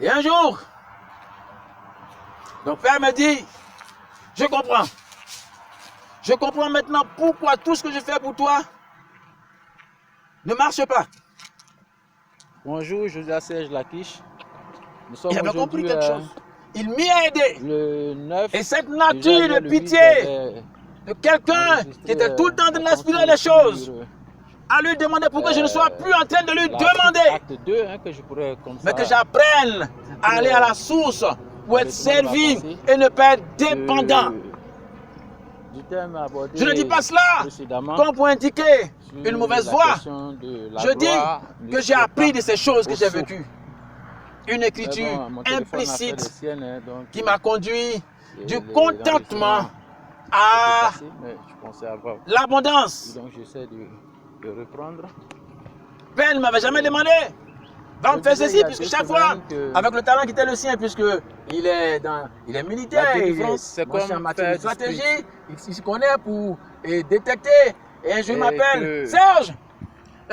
Et un jour, mon père me dit, je comprends. Je comprends maintenant pourquoi tout ce que je fais pour toi ne marche pas. Bonjour, Josias Serge Laquiche. Nous sommes Il avait compris aujourd'hui quelque chose. Il m'y a aidé. le 9 Et cette nature de pitié de quelqu'un qui était tout le temps de l'aspirer les choses, à lui demander pourquoi je ne sois plus en train de lui demander, acte 2, que je pourrais comme ça, mais que j'apprenne à aller à la source pour être servi et ne pas être dépendant. du thème abordé Je ne dis pas cela comme pour indiquer une mauvaise voie. Je dis que j'ai appris de ces choses que j'ai vécues. Une écriture implicite qui m'a conduit du contentement à l'abondance. Donc j'essaie de reprendre. Père ne m'avait jamais demandé, va me faire ceci, puisque chaque fois, avec le talent qui était le sien, puisque il est militaire, il est en matière de stratégie, il s'y connaît pour détecter. Et un jour il m'appelle, Serge,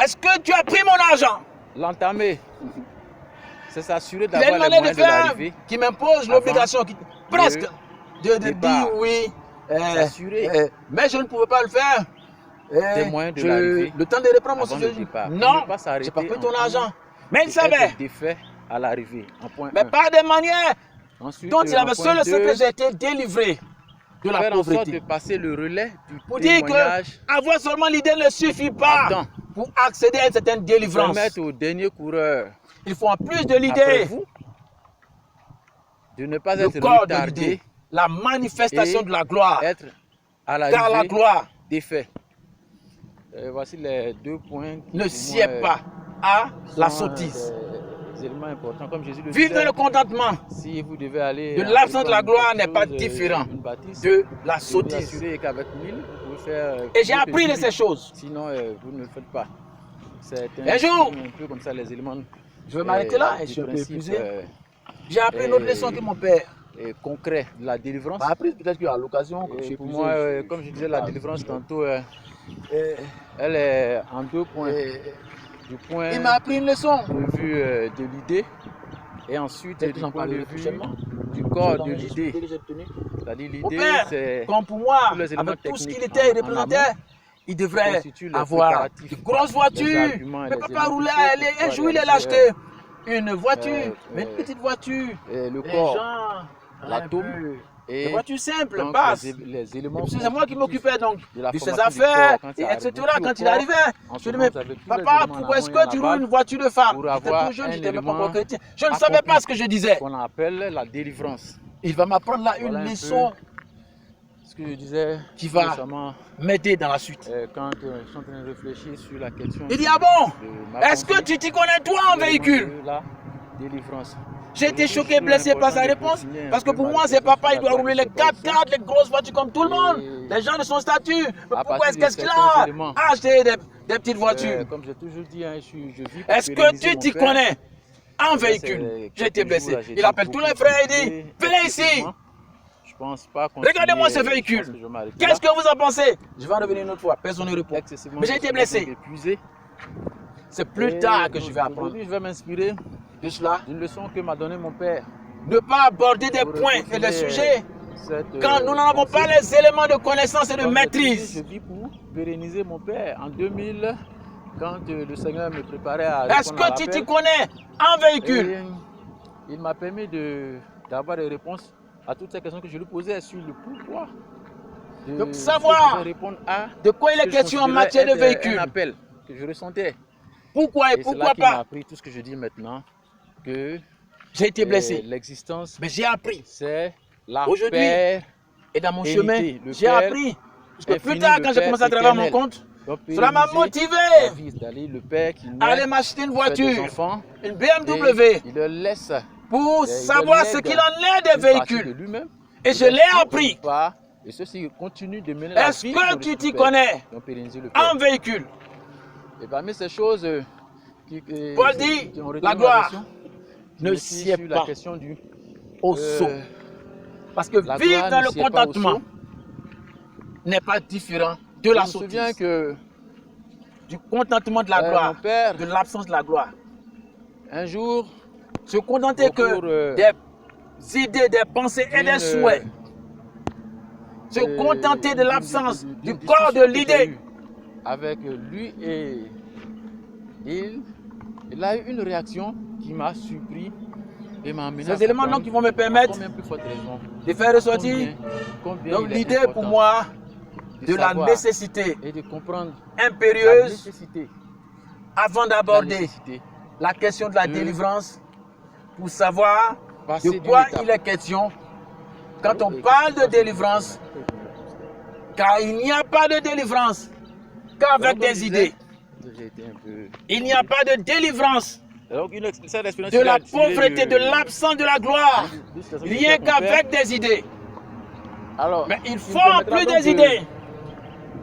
est-ce que tu as pris mon argent? L'entamer, c'est s'assurer Il y a une d'avoir les manière de moyens de faire l'arrivée. qui m'impose l'obligation, presque, de dire oui, mais je ne pouvais pas le faire. Le temps de reprendre mon sujet. Non, je n'ai pas pris ton argent. Mais il savait. À l'arrivée. Mais par des manières dont il avait seul ce que j'ai été délivré de la pauvreté. De passer le relais du pour dire que avoir seulement l'idée ne suffit pas pour accéder à une certaine délivrance. Permettre au dernier coureur. Il faut en plus de l'idée de ne pas le être corps retardé, de l'idée, la manifestation de la gloire. Être à car la gloire des faits. Voici les 2 points qui ne sied pas à la sottise. Des éléments importants, comme Jésus le vivre disait, dans le contentement si vous devez aller de l'absence de la gloire n'est pas différent de la sottise. Et j'ai appris de ces choses. Sinon, vous ne le faites pas. Un jour, un peu comme ça, les éléments, je vais m'arrêter là et je suis un peu épuisé. J'ai appris une autre leçon que mon père concret de la délivrance. m'a appris peut-être qu'à l'occasion. Pour moi, comme je disais, la délivrance tantôt, elle est en 2 points. Du point il m'a appris une leçon de vue de l'idée et ensuite du point de vue du corps de l'idée. C'est-à-dire l'idée, c'est comme pour moi, avec tout ce qu'il était et représentait, il devrait avoir de grosses voitures, mais pas rouler. Un jour, il a acheté une voiture, mais une petite voiture. Le corps, l'atome. Des voitures simples, basses. C'est moi qui m'occupais donc de ses affaires, etc. Quand il arrivait, je lui disais, mais papa, pourquoi est-ce que tu roules une voiture de femme? J'étais tout jeune, j'étais même pas encore chrétien. Je ne savais pas ce que je disais. Qu'on appelle la délivrance. Il va m'apprendre là une leçon ce que je disais qui va m'aider dans la suite. Quand je suis en train de réfléchir sur la question. Il dit, ah bon, est-ce que tu t'y connais toi en véhicule? La délivrance. J'ai été choqué, blessé par sa réponse, parce que pour moi, c'est papa, il doit rouler les 4x4, les grosses voitures comme tout le monde, les gens de son statut. Mais pourquoi est-ce qu'il a acheté des petites voitures? Comme j'ai toujours dit, je vis. Est-ce que tu t'y connais en véhicule? J'ai été blessé. Il appelle tous les frères et dit, venez ici. Je pense pas. Regardez-moi ce véhicule. Qu'est-ce que vous en pensez? Je vais en revenir une autre fois. Personne ne répond. Mais j'ai été blessé. C'est plus tard que je vais apprendre. Je vais m'inspirer de cela. Une leçon que m'a donné mon père. Ne pas aborder des points et des sujets quand nous n'en avons pas les éléments de connaissance et de maîtrise. Je vis pour pérenniser mon père. En 2000, quand le Seigneur me préparait à. Est-ce que tu t'y connais en véhicule? Il m'a permis d'avoir des réponses à toutes ces questions que je lui posais sur le pourquoi. De savoir de quoi il est question en matière de véhicule. Un appel que je ressentais. Pourquoi et pourquoi pas? M'a appris tout ce que je dis maintenant, que j'ai été blessé. L'existence, mais j'ai appris. C'est la aujourd'hui paix et dans mon chemin, j'ai appris. Parce que plus tard, quand j'ai commencé à travailler à mon compte, cela m'a motivé à aller m'acheter une voiture, une BMW, il le laisse pour savoir ce qu'il en est des véhicules. Et je l'ai appris. Et ceci continue de mener Est-ce que tu t'y connais en véhicule? Et parmi ces choses Paul dit, la gloire ne sied pas au saut. Parce que vivre dans le contentement n'est pas différent de la sottise. Je me souviens que du contentement de la gloire, de l'absence de la gloire. Un jour, Se contenter que des idées, des pensées et des souhaits. Se contenter de l'absence du corps de l'idée. Avec lui et il a eu une réaction qui m'a surpris et m'a amené Ces éléments donc qui vont me permettre de faire ressortir donc l'idée pour moi de la nécessité et de comprendre impérieuse avant d'aborder la question de la délivrance pour savoir de quoi il est question quand on parle de délivrance, car il n'y a pas de délivrance qu'avec des idées. Il n'y a pas de délivrance de la pauvreté, de l'absence de la gloire, rien qu'avec des idées. Mais il faut en plus des idées,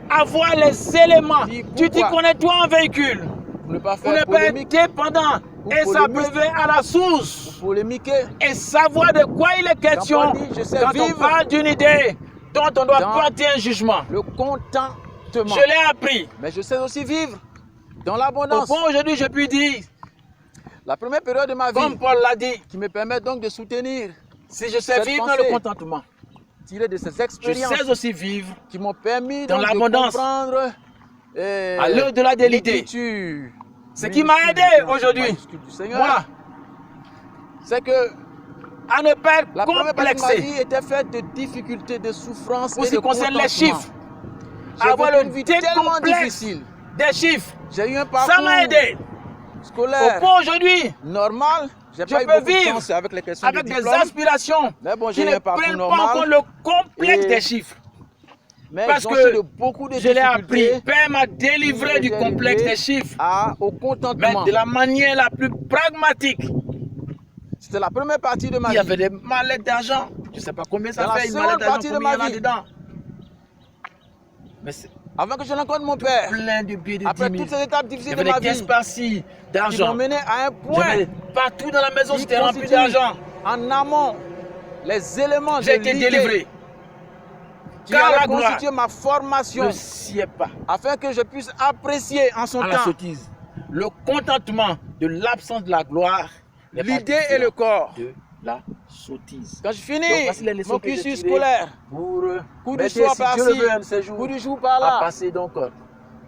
avoir les éléments. Tu t'y connais toi en véhicule, pour ne pas être dépendant et s'abreuver à la source et savoir de quoi il est question quand on parle d'une idée dont on doit porter un jugement. Le contentement. Je l'ai appris. Mais je sais aussi vivre dans l'abondance. Au point aujourd'hui, je puis dire, la première période de ma vie, comme Paul l'a dit, qui me permet donc de soutenir, si je sais vivre dans le contentement, tirer de ces expériences, je sais aussi vivre qui m'ont permis dans l'abondance, de comprendre à l'au-delà de l'idée. Ce qui m'a aidé aujourd'hui, moi, c'est que à ne pas être la première partie de ma complexé. vie était faite de difficultés, de souffrances Pour et ce de qui concerne les chiffres, avoir avoir une le vie tellement difficile. des chiffres, J'ai eu un ça parcours m'a aidé. scolaire Au point aujourd'hui, normal. J'ai je pas eu peux beaucoup de vivre chance avec les questions avec de des diplôme. aspirations Mais bon, qui j'ai eu ne un parcours prennent pas en normal. compte le complexe Et des chiffres. Mais Parce j'en que suis de beaucoup de je l'ai appris. difficultés Père m'a délivré du complexe des chiffres, au mais contentement. de la manière la plus pragmatique. C'était la première partie de ma Il vie. y avait des mallettes d'argent. Je ne sais pas combien ça Dans la fait une seconde mallette d'argent, partie de combien il y en ma a vie. dedans. Mais c'est Avant que je rencontre mon père, plein de billets de après 10 000. toutes ces étapes Il difficiles y de avait ma des caisses vie, par-ci qui m'ont d'argent. mené à un point J'avais partout dans la maison, qui c'était rempli constitue d'argent. en amont les éléments de J'ai été l'idée délivré. qui Car la allaient gloire constituer ma formation ne sied pas afin que je puisse apprécier en son à la temps sottise. Le contentement de l'absence de la gloire, n'est pas l'idée et le différent corps. de la sottise. Quand je Donc, finis voici les leçons mon que j'ai cursus tirées scolaire, pour coup du m'aider, soir si Dieu par-ci, le veut, un de ces jours, coup du jour à par-là, passer donc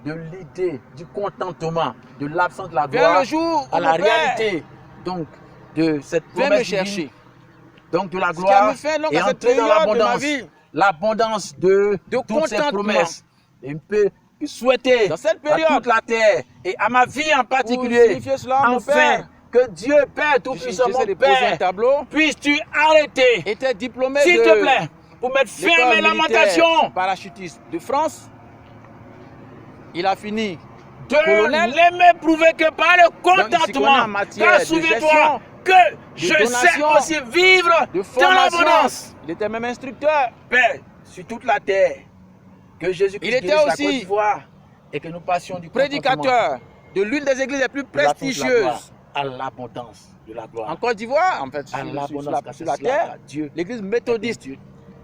de l'idée, du contentement, de l'absence de la vers gloire le jour où à la mon père réalité donc de cette vient me promesse chercher. divine, donc de la Ce qui a gloire mis fin donc et à cette entrer dans période de ma l'abondance, vie l'abondance de toutes ces contentement. promesses. Et on peut souhaiter Dans cette à période, toute la terre et à ma vie en pour particulier, signifier cela, mon enfin, père, que Dieu Père Tout-Puissant, j'essaie de mon poser un Père, tableau, puisses-tu arrêter, était diplômé s'il de te plaît, pour mettre fin à mes l'école lamentations, militaire parachutiste de France. Il a fini de colonel. l'aimer prouver que par le Donc, il s'y connaît contentement, en matière car de souviens-toi gestion, que je sais donation, aussi vivre de dans formation. l'abondance. Il était même instructeur. Père, sur toute la terre, que Jésus-Christ Il était guérisse la aussi Côte d'Ivoire et que nous passions du contentement Prédicateur de l'une des églises les plus de l'absence de la gloire prestigieuses à l'abondance de la gloire. en Côte d'Ivoire, en fait, À sur l'abondance, car sur c'est la cela terre, qu'a Dieu l'église méthodiste. Dieu.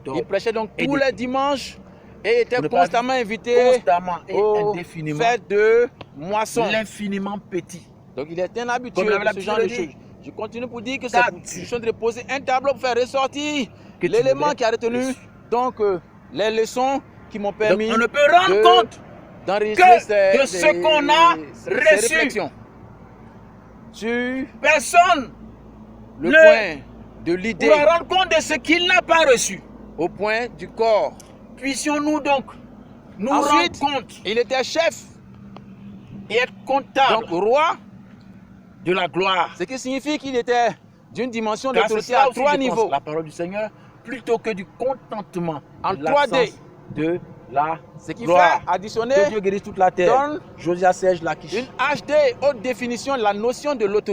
Il Donc, prêchait donc et tous de- les dimanches et était pour ne pas constamment invité constamment et aux indéfiniment, fêtes de moisson. l'infiniment petit. Donc il est un habitué Comme de l'avait ce genre de l'habitude de choses. Je continue pour dire que Ça, c'est une chose de poser un tableau pour faire ressortir Que tu l'élément l'aies qui a retenu reçu. donc les leçons qui m'ont Donc, permis on ne peut rendre compte d'enregistrer que de ce qu'on a ces reçu. réflexions sur Personne le Le- point de l'idée, pour rendre compte de ce qu'il n'a pas reçu. au point du corps. Puissions-nous donc nous Ensuite, rendre compte il était chef, et être comptable donc roi, de la gloire. ce qui signifie qu'il était d'une dimension Car c'est d'autorité ça à aussi, trois je pense, niveaux. la parole du Seigneur, plutôt que du contentement En de 3D. l'absence de la Ce qui gloire. fait additionner Que Dieu guérisse toute la terre. donne Josias Serge Lakish. une HD haute définition, la notion de l'autorité.